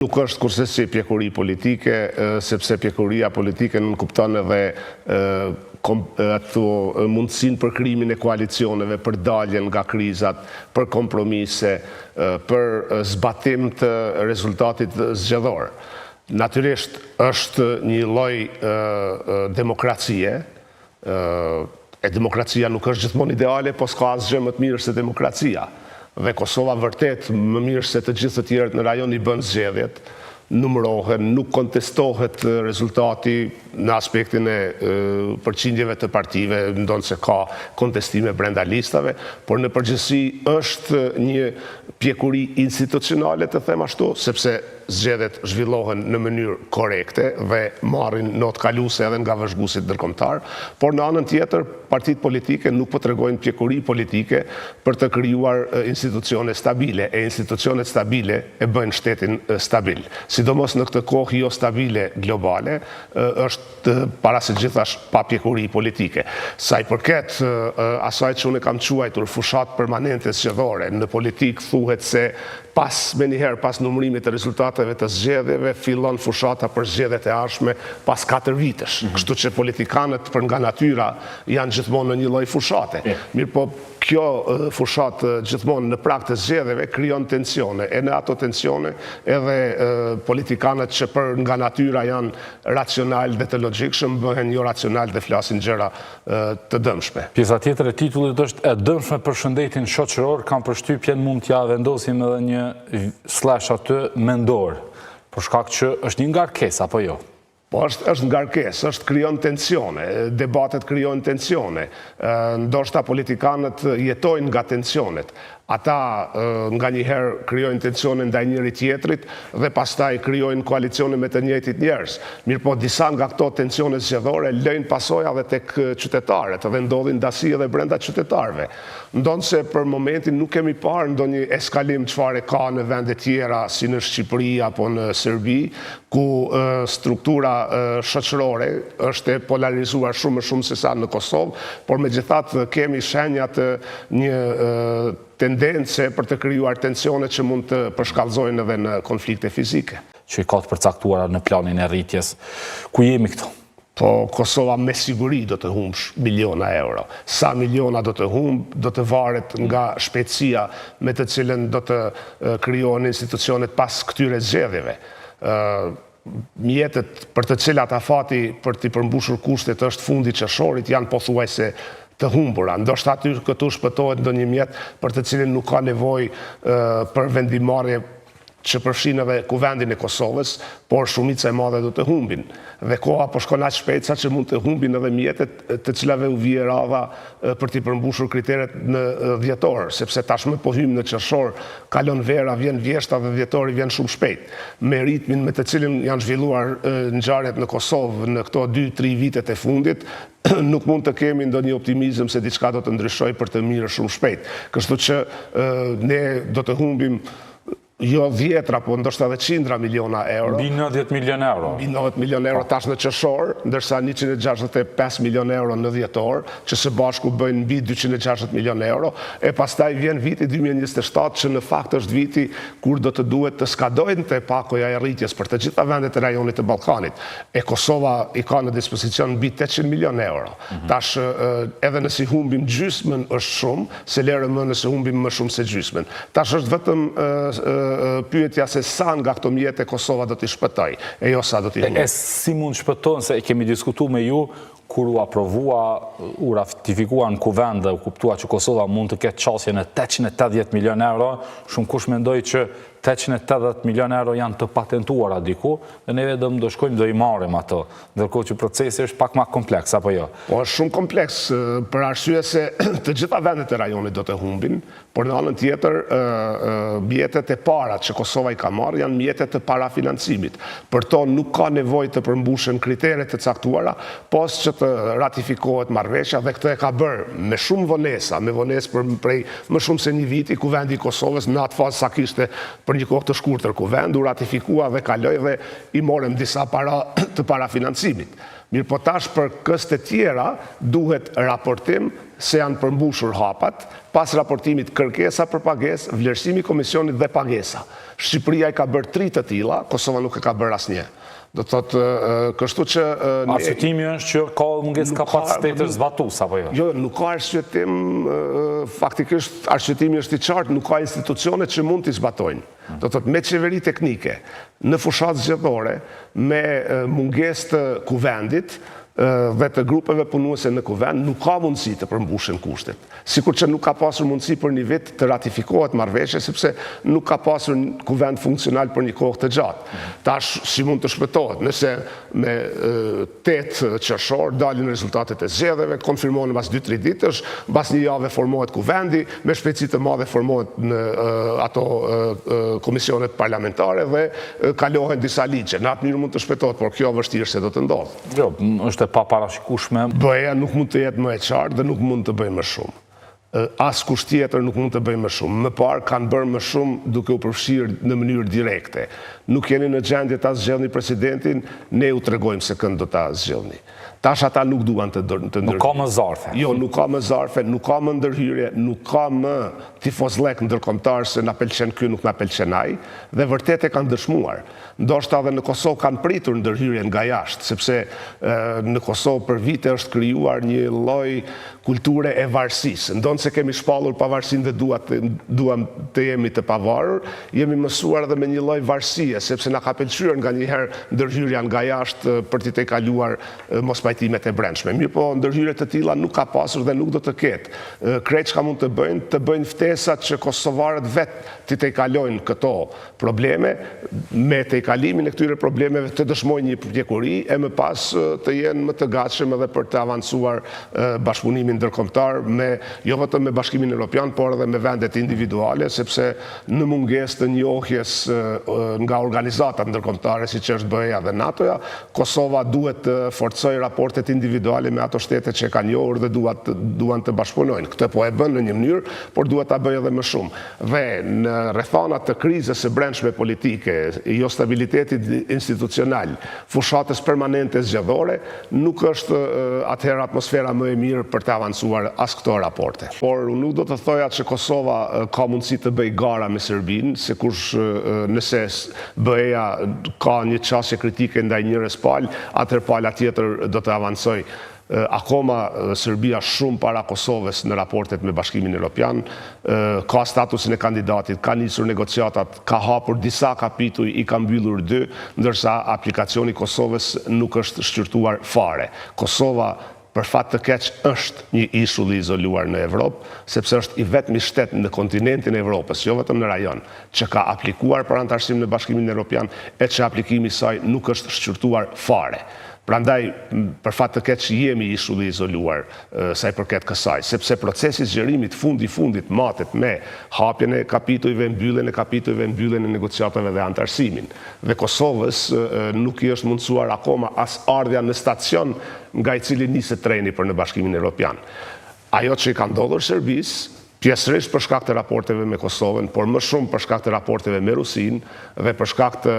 Nuk është kurse si pjekuri politike, sepse pjekuria politike nuk kupton edhe mundësin për krimin e koalicioneve, për daljen nga krizat, për kompromise, për zbatim të rezultatit zgjedhor. Natyrisht është një lloj demokracie, e demokracia nuk është gjithmonë ideale, po s'ka asgjë më të mirë se demokracia. Dhe Kosova vërtet më mirë se të gjithë të tjerët në rajon i bën zgjedhjet, numërohen, nuk kontestohet rezultati në aspektin e përqindjeve të partive, ndonë se ka kontestime brenda listave, por në përgjithësi është një pjekuri institucionale të them ashtu, sepse zgjedhjet zhvillohen në mënyrë korekte dhe marrin notë kaluese edhe nga vëzhguesit ndërkombëtar, por në anën tjetër partitë politike nuk po tregojnë pjekuri politike për të krijuar institucione stabile, e institucionet stabile e bëjnë shtetin stabil. Sidomos në këtë kohë jo stabile globale, është para së gjithash pa pjekuri politike. Sa i përket asaj që unë kam quajtur fushat permanente zgjedhore, në politik thuhet se me njëherë pas numërimit të rezultateve të zgjedhjeve, fillon fushata për zgjedhjet e ardhshme pas 4 vitesh. Kështu që politikanët për nga natyra janë gjithmonë në një lloj fushate. Mirë po, kjo fushat gjithmonë në prag të zgjedhjeve krijon tensione. E në ato tensione edhe politikanët që për nga natyra janë racional dhe të logjikshëm bëhen jo racional dhe flasin gjëra të dëmshme. Pjesa tjetër e titullit është e dëmshme për shëndetin shoqëror, kam përshtypjen mund t'ja vendosim edhe një slash aty mendor, për shkak që është një ngarkesë apo jo? Po është ngarkesë, është krijon tensione, debatet krijojnë tensione. Ndoshta politikanët jetojnë nga tensionet. Ata nga njëherë krijojnë tensione ndaj njëri tjetrit dhe pastaj krijojnë koalicione me të njëjtit njerëz. Mirë po, disa nga këto tensione zgjedhore lëjnë pasoja edhe tek qytetarët dhe ndodhin dasi edhe brenda qytetarëve. Ndonë se për momentin nuk kemi parë ndonjë eskalim çfarë ka në vende tjera si në Shqipëri apo në Serbi, ku struktura shoqërore është e polarizuar shumë më shumë se sa në Kosovë, por megjithatë kemi shenja të një tendence për të krijuar tensione që mund të përshkallëzojnë edhe në konflikte fizike. Që i ka të përcaktuara në planin e rritjes. Ku jemi këtu? Po Kosova me siguri do të humbë miliona euro. Sa miliona do të humbë, do të varet nga shpejtësia me të cilën do të krijohen institucionet pas këtyre zgjedhjeve. Mjetet për të cilat afati për të përmbushur kushtet është fundi qershorit janë pothuajse të humbura. Ndoshta aty këtu shpëtohet ndonjë mjet për të cilin nuk ka nevojë për vendimarrje që përfshin edhe kuvendin e Kosovës, por shumica e madhe do të humbin. Dhe koha po shkon aq shpejt sa që mund të humbin edhe mjetet të cilave u vije radha për të përmbushur kriteret në dhjetor, sepse tashmë po hym në qershor, kalon vera, vjen vjeshta dhe dhjetori vjen shumë shpejt. Me ritmin me të cilin janë zhvilluar ngjarjet në Kosovë në këto 2-3 vitet e fundit, nuk mund të kemi ndonjë optimizëm se diçka do të ndryshojë për të mirë shumë shpejt. Kështu që ne do të humbim jo 10, po ndoshta edhe 100 miliona euro. Mbi 90 milion euro. Mbi 90 milion euro tash në qershor, ndërsa 165 milion euro në dhjetor, që së bashku bëjnë mbi 260 milion euro, e pastaj vjen viti 2027 që në fakt është viti kur do të duhet të skadojnë të pakoja e rritjes për të gjitha vendet e rajonit të Ballkanit. E Kosova i ka në dispozicion mbi 800 milion euro. Tash edhe nëse humbim gjysmën është shumë, se lere më nëse humbim më shumë se gjysmën. Tash është vetëm pyetja se sa nga këto mjete Kosova do t'i shpëtoj, e jo sa do t'i humbë. E si mund shpëtojnë, se e kemi diskutuar me ju, kur u aprovua, u ratifikua në kuvend dhe u kuptua që Kosova mund të ketë qasje në 880 milion euro, shumë kush mendoj që 880 milion euro janë të patentuara diku, dhe neve do shkojmë do i marrim ato, ndërkohë që procesi është pak më kompleks, apo jo? Po është shumë kompleks, për arsye se të gjitha vendet e rajonit do të humbin, por në anën tjetër, mjetet e para që Kosova i ka marrë janë mjetet të parafinancimit. Për to nuk ka nevojë të përmbushen kriteret të caktuara, pos që të ratifikohet marrëveshja, dhe këtë e ka bërë me shumë vonesa, me vonesë prej më shumë se një viti, kuvendi i Kosovës në atë fazë sa kishte për një kohë të shkurtër kuvend, u ratifikua dhe kaloi dhe i morëm disa para të parafinancimit. Mirë po tash për këste tjera duhet raportim se janë përmbushur hapat, pas raportimit kërkesa për pagesë, vlerësimi komisionit dhe pagesa. Shqipëria i ka bërë 3 të tilla, Kosova nuk e ka bërë asnjë. Do të thotë, kështu që... Arsyetimi është që ka mungesë kapacitetesh zbatues apo jo? Jo, nuk ka arsyetim, faktikisht arsyetimi është i qartë, nuk ka institucione që mund t'i zbatojnë. Do të thotë, me qeveri teknike, në fushat zgjedhore, me mungesë të kuvendit, dhe të grupeve punuese në kuvend nuk ka mundësi të përmbushin kushtet. Sikur që nuk ka pasur mundësi për një vit të ratifikohet marrëveshje, sepse nuk ka pasur kuvend funksional për një kohë të gjatë. Tash si mund të shpëtohet, nëse me 8 qershor dalin rezultatet e zgjedhjeve, konfirmohen pas 2-3 ditësh, pas një jave formohet kuvendi, me shpejtësi të madhe formohet në ato komisionet parlamentare dhe kalohen disa ligje. Në atë mënyrë mund të shpëtohet, por kjo vështirë se do të ndodhë. Jo, është e paparashikueshme. BE-ja nuk mund të jetë më e qartë dhe nuk mund të bëjë më shumë. As kusht tjetër nuk mund të bëjë më shumë. Më parë kanë bërë më shumë duke u përfshirë në mënyrë direkte. Nuk jeni në gjendje ta zgjedhni presidentin, ne u tregojmë se kënd do ta zgjedhni. Tash ata nuk duan të ndërhyrë. Nuk ka më zarfe. Jo, nuk ka më zarfe, nuk ka më ndërhyrje, nuk ka më tifozlek ndërkombëtar se na pëlqen ky, nuk na pëlqen ai, dhe vërtet e kanë dëshmuar. Ndoshta edhe në Kosovë kanë pritur ndërhyrjen nga jashtë, sepse në Kosovë për vite është krijuar një lloj kulture e varësisë. Ndonë se kemi shpallur pavarësinë dhe duam të jemi të pavarur, jemi mësuar edhe me një lloj varësie, sepse na ka pëlqyer nganjëherë ndërhyrja nga jashtë për t'i tejkaluar mospajtimet e brendshme. Mirë po, ndërhyrje të tilla nuk ka pasur dhe nuk do të ketë. Krejt çka mund të bëjnë ftesat që kosovarët vetë t'i tejkalojnë këto probleme, me tejkalimin e këtyre problemeve të dëshmojnë një pjekuri e më pas të jenë më të gatshëm edhe për të avancuar bashkëpunimin ndërkombëtar jo vetëm me Bashkimin Evropian, por edhe me vendet individuale, sepse në mungesë të njohjes nga organizatat ndërkombëtare siç është BE-ja dhe NATO-ja, Kosova duhet të forcojë raportet individuale me ato shtete që kanë njohur dhe duan të bashkëpunojnë. Këtë po e bën në një mënyrë, por duhet ta bëjë edhe më shumë. Dhe në rrethanat të krizës së brendshme politike, jo stabilitetit institucional, fushatës permanente zgjedhore, nuk është atëherë atmosfera më e mirë për të avancuar as këto raporte. Por nuk do të thoja që Kosova ka mundësi të bëjë gara me Serbinë, sikurse nëse BE-ja ka një çështje kritike ndaj njërës palë, atëherë pala tjetër do të avancoj. Akoma Serbia shumë para Kosovës në raportet me Bashkimin Evropian, ka statusin e kandidatit, ka nisur negociatat, ka hapur disa kapituj, i ka mbyllur 2, ndërsa aplikacioni Kosovës nuk është shqyrtuar fare. Kosova për fat të keq është një ishull i izoluar në Evropë, sepse është i vetmi shtet në kontinentin e Evropës, jo vetëm në rajon, që ka aplikuar për anëtarësim në Bashkimin Evropian e që aplikimi i saj nuk është shqyrtuar fare. Prandaj, për fat të keq jemi ishull i izoluar sa i përket kësaj, sepse procesi zgjerimit fundit matet me hapjen e kapitujve, mbylljen e kapitujve, mbylljen e negociatave dhe anëtarësimin. Dhe Kosovës nuk i është mundsuar akoma as ardhja në stacion nga i cili niset treni për në Bashkimin Evropian. Ajo që i ka ndodhur Serbisë, pjesërisht për shkak të raporteve me Kosovën, por më shumë për shkak të raporteve me Rusinë dhe për shkak të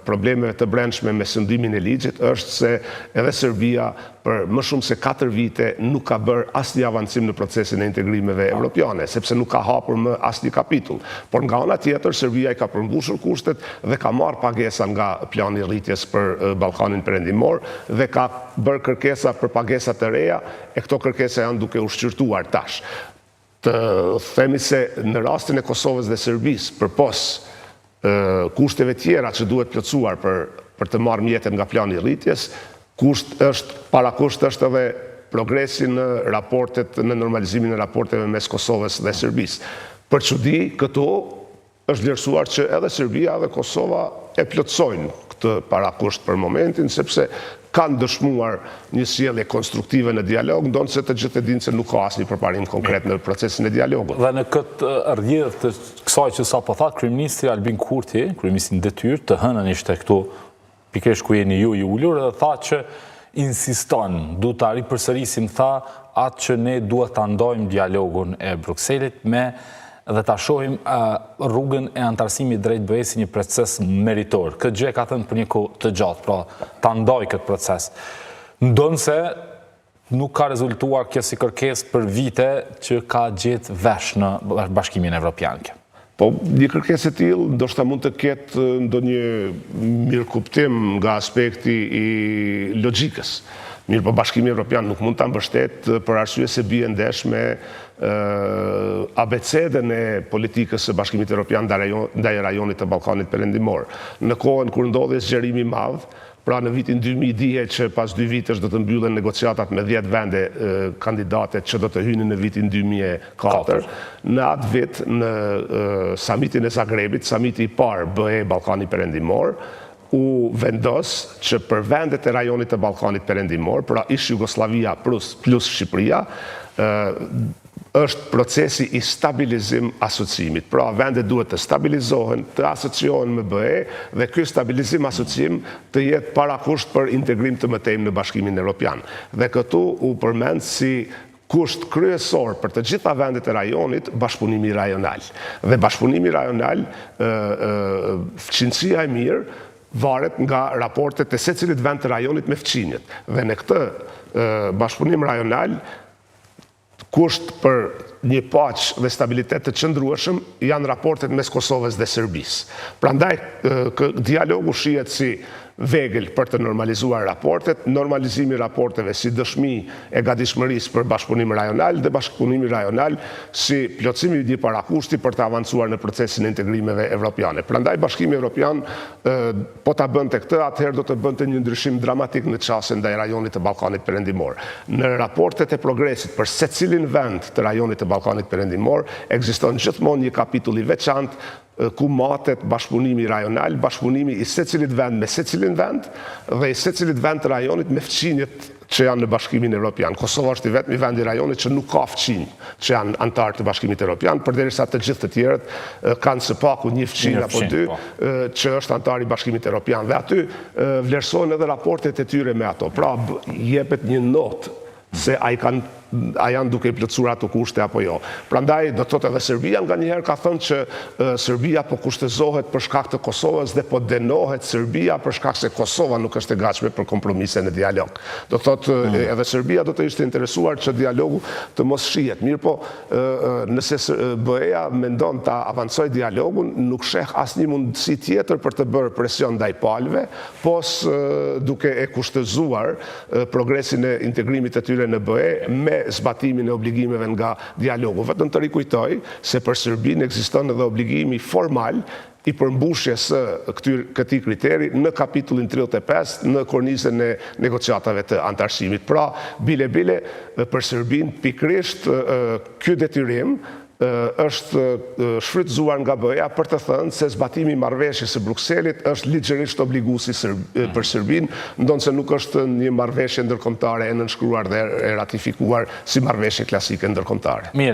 problemeve të brendshme me sundimin e ligjit, është se edhe Serbia për më shumë se 4 vite nuk ka bërë asnjë avancim në procesin e integrimeve evropiane, sepse nuk ka hapur më asnjë kapitull. Por nga ana tjetër, Serbia i ka përmbushur kushtet dhe ka marrë pagesa nga plani i rritjes për Ballkanin Perëndimor dhe ka bërë kërkesa për pagesa të reja, e këto kërkesa janë duke u shqyrtuar tash. Të themi se në rastin e Kosovës dhe Serbisë, përpos kushteve tjera që duhet plotësuar për të marrë mjetet nga plani i rritjes, parakusht është edhe progresi në raportet, në normalizimin e raporteve mes Kosovës dhe Serbisë. Për çudi, këto është vlerësuar që edhe Serbia dhe Kosova e plotësojnë këtë parakusht për momentin, sepse kanë dëshmuar një sjellje konstruktive në dialog, ndonë se të gjithë e dinë se nuk ka asnjë përparim konkret në procesin e dialogut. Dhe në këtë rrjedhë të kësaj që sapo tha, kryeministri Albin Kurti, kryeministri në detyrë, të hënën ishte këtu pikërisht ku jeni ju i ulur, dhe tha që insiston, du të ripërsërisim, tha, atë që ne duhet ta ndojmë dialogun e Brukselit dhe ta shohim rrugën e antarësimit drejt BE-s si një proces meritor. Këtë gjë ka thënë për një kohë të gjatë, pra ta ndoj këtë proces. Ndonë se nuk ka rezultuar kjo si kërkesë për vite që ka gjetë vesh në Bashkimin Evropian. Po, një kërkesë e tillë ndoshta mund të ketë ndonjë mirëkuptim nga aspekti i logjikës. Mirë, po Bashkimi Evropian nuk mund ta mbështet për arsye se bie ndesh me abecedën e politikës së Bashkimit Evropian ndaj rajonit të Ballkanit Perëndimor. Në kohën kur ndodhi zgjerimi i madh, pra në vitin 2000 dihet që pas 2 vitesh do të mbyllen negociatat me 10 vende kandidate që do të hynin në vitin 2004. Në atë vit, në samitin e Zagrebit, samiti i parë BE Ballkani Perëndimor, u vendos që për vendet e rajonit të Ballkanit Perëndimor, pra ish Jugoslavia plus Shqipëria, është procesi i stabilizim asociimit. Pra, vendet duhet të stabilizohen, të asociohen me BE dhe ky stabilizim asociim të jetë parakusht për integrim të mëtejmë në Bashkimin Evropian. Dhe këtu u përmend si kusht kryesor për të gjitha vendet e rajonit bashkëpunimi rajonal. Dhe bashkëpunimi rajonal, fqinësia e mirë, varet nga raportet e secilit vend të rajonit me fqinjet. Dhe në këtë bashkëpunim rajonal, kusht për një paqë dhe stabilitet të qëndrueshëm janë raportet mes Kosovës dhe Serbisë. Prandaj, dialogu shihet si vegël për të normalizuar raportet, normalizimi i raporteve si dëshmi e gatishmërisë për bashkëpunim rajonal dhe bashkëpunimi rajonal si plotësimi i një parakushti për të avancuar në procesin e integrimeve evropiane. Prandaj Bashkimi Evropian po ta bënte këtë, atëherë do të bënte një ndryshim dramatik në çështjen ndaj rajonit të Ballkanit Perëndimor. Në raportet e progresit për secilin vend të rajonit të Ballkanit Perëndimor ekziston gjithmonë një kapitull i veçantë ku matet bashkëpunimi rajonal, bashkëpunimi i secilit vend me secilin vend dhe i secilit vend të rajonit me fqinjet që janë në Bashkimin Evropian. Kosova është i vetmi vend i rajonit që nuk ka fqinj që janë antar të Bashkimit Evropian, përderisa të gjithë të tjerët kanë së paku një fqinj apo dy që është antar i Bashkimit Evropian. Dhe aty vlerësohen edhe raportet e tyre me ato. Pra, jepet një notë se a janë duke i plotësuar ato kushte apo jo. Prandaj do të thotë edhe Serbia nganjëherë ka thënë që Serbia po kushtezohet për shkak të Kosovës dhe po dënohet Serbia për shkak se Kosova nuk është e gatshme për kompromise në dialog. Do të thotë edhe Serbia do të ishte interesuar që dialogu të mos shihet. Mirë po, nëse BE-ja mendon ta avancoj dialogun, nuk sheh asnjë mundësi tjetër për të bërë presion ndaj palëve, pos duke e kushtezuar progresin e integrimit të tyre në BE me zbatimin e obligimeve nga dialogu. Vetëm të rikujtoj se për Serbinë ekziston edhe obligimi formal i përmbushjes së këtij kriteri në kapitullin 35 në kornizën e negociatave të antarësimit. Pra, bile për Serbinë pikërisht ky detyrim është shfrytëzuar nga BE-ja për të thënë se zbatimi i marrëveshjes së Brukselit është ligjërisht obliguesi për Serbinë, ndonse nuk është një marrëveshje ndërkombëtare e nënshkruar dhe e ratifikuar si marrëveshje klasike ndërkombëtare. Mirë.